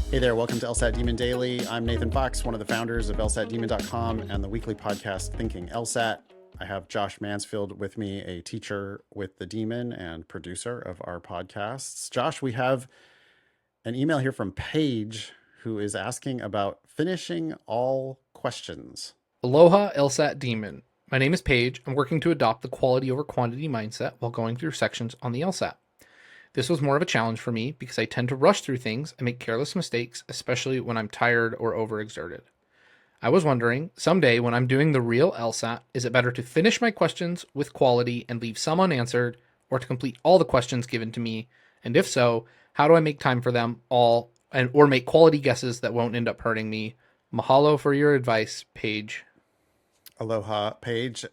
Hey there, welcome to LSAT Demon Daily. I'm Nathan Fox, one of the founders of LSATdemon.com and the weekly podcast Thinking LSAT. I have Josh Mansfield with me, a teacher with the Demon and producer of our podcasts. Josh, we have an email here from Paige, who is asking about finishing all questions. Aloha, LSAT Demon. My name is Paige. I'm working to adopt the quality over quantity mindset while going through sections on the LSAT. This was more of a challenge for me because I tend to rush through things and make careless mistakes, especially when I'm tired or overexerted. I was wondering, someday when I'm doing the real LSAT, is it better to finish my questions with quality and leave some unanswered, or to complete all the questions given to me? And if so, how do I make time for them all or make quality guesses that won't end up hurting me? Mahalo for your advice, Paige. Aloha, Paige.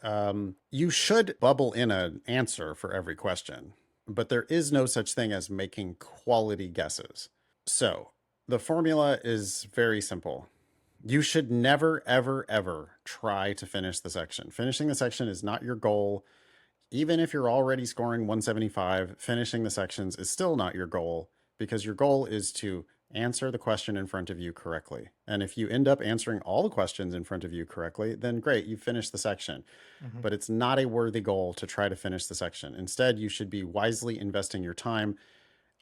You should bubble in an answer for every question, but there is no such thing as making quality guesses. So the formula is very simple. You should never, ever, ever try to finish the section. Finishing the section is not your goal. Even if you're already scoring 175, finishing the sections is still not your goal, because your goal is to answer the question in front of you correctly. And if you end up answering all the questions in front of you correctly, then great, you've finished the section. But it's not a worthy goal to try to finish the section. Instead, you should be wisely investing your time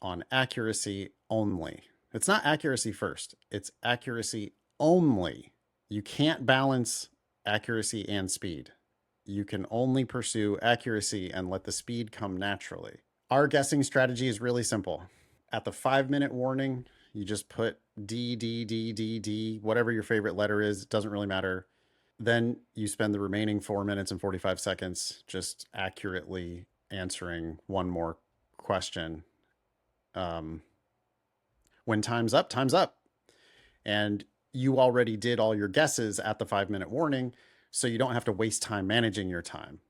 on accuracy only. It's not accuracy first, it's accuracy only. You can't balance accuracy and speed. You can only pursue accuracy and let the speed come naturally. Our guessing strategy is really simple. At the 5-minute warning, you just put D, D, D, D, D, whatever your favorite letter is. It doesn't really matter. Then you spend the remaining 4 minutes and 45 seconds just accurately answering one more question. When time's up, time's up. And you already did all your guesses at the 5-minute warning, so you don't have to waste time managing your time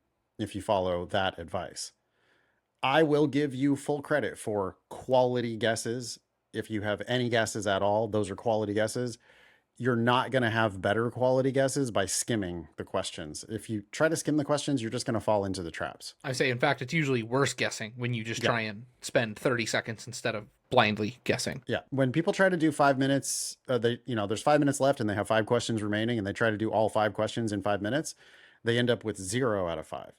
if you follow that advice. I will give you full credit for quality guesses. If you have any guesses at all, those are quality guesses. You're not going to have better quality guesses by skimming the questions. If you try to skim the questions, you're just going to fall into the traps. I say, in fact, it's usually worse guessing when you just try and spend 30 seconds instead of blindly guessing. Yeah. When people try to do 5 minutes, there's 5 minutes left and they have 5 questions remaining and they try to do all 5 questions in 5 minutes, they end up with 0 out of 5.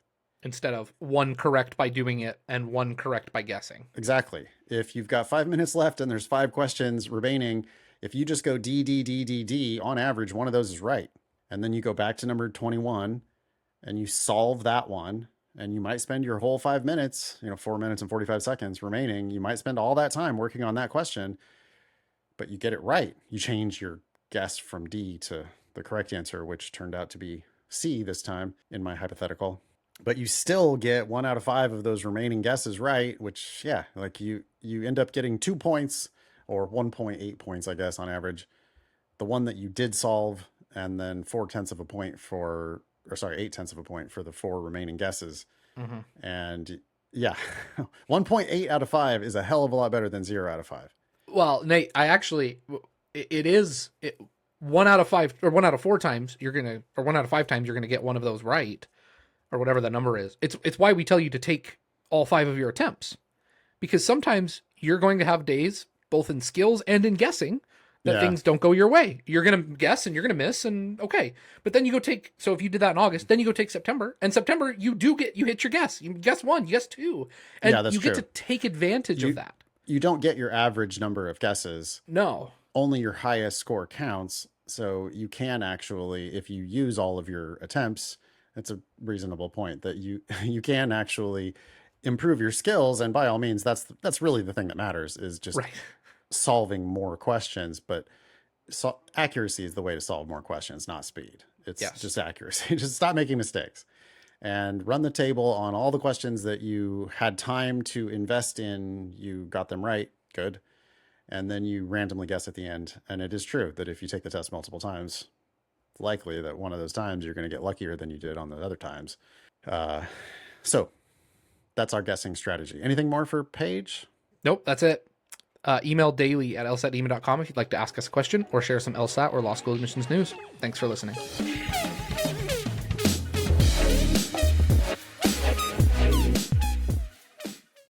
Instead of 1 correct by doing it and 1 correct by guessing. Exactly. If you've got 5 minutes left and there's 5 questions remaining, if you just go D, D, D, D, D, on average, one of those is right. And then you go back to number 21 and you solve that one. And you might spend your whole 5 minutes, 4 minutes and 45 seconds remaining. You might spend all that time working on that question, but you get it right. You change your guess from D to the correct answer, which turned out to be C this time in my hypothetical. But you still get 1 out of 5 of those remaining guesses right, which, you end up getting 2 points or 1.8 points, I guess, on average. The one that you did solve, and then 8/10 of a point for the 4 remaining guesses. And 1.8 out of 5 is a hell of a lot better than 0 out of 5. Well, Nate, it is 1 out of 5 or 1 out of 4 times or 1 out of 5 times you're going to get one of those right, or whatever the number is. It's why we tell you to take all 5 of your attempts, because sometimes you're going to have days both in skills and in guessing that things don't go your way. You're going to guess and you're going to miss, and okay. But then you go so if you did that in August, then you go take September, and September you hit your guess. You guess 1, you guess 2. And you get to take advantage of that. You don't get your average number of guesses. No. Only your highest score counts. So you can actually, if you use all of your attempts, it's a reasonable point that you can actually improve your skills. And by all means, that's really the thing that matters, is just solving more questions. But accuracy is the way to solve more questions, not speed. It's just accuracy. Just stop making mistakes and run the table on all the questions that you had time to invest in. You got them right. Good. And then you randomly guess at the end. And it is true that if you take the test multiple times, it's likely that one of those times you're going to get luckier than you did on the other times. So that's our guessing strategy. Anything more for Paige? Nope, that's it. Email daily@lsatdemon.com if you'd like to ask us a question or share some LSAT or law school admissions news. Thanks for listening.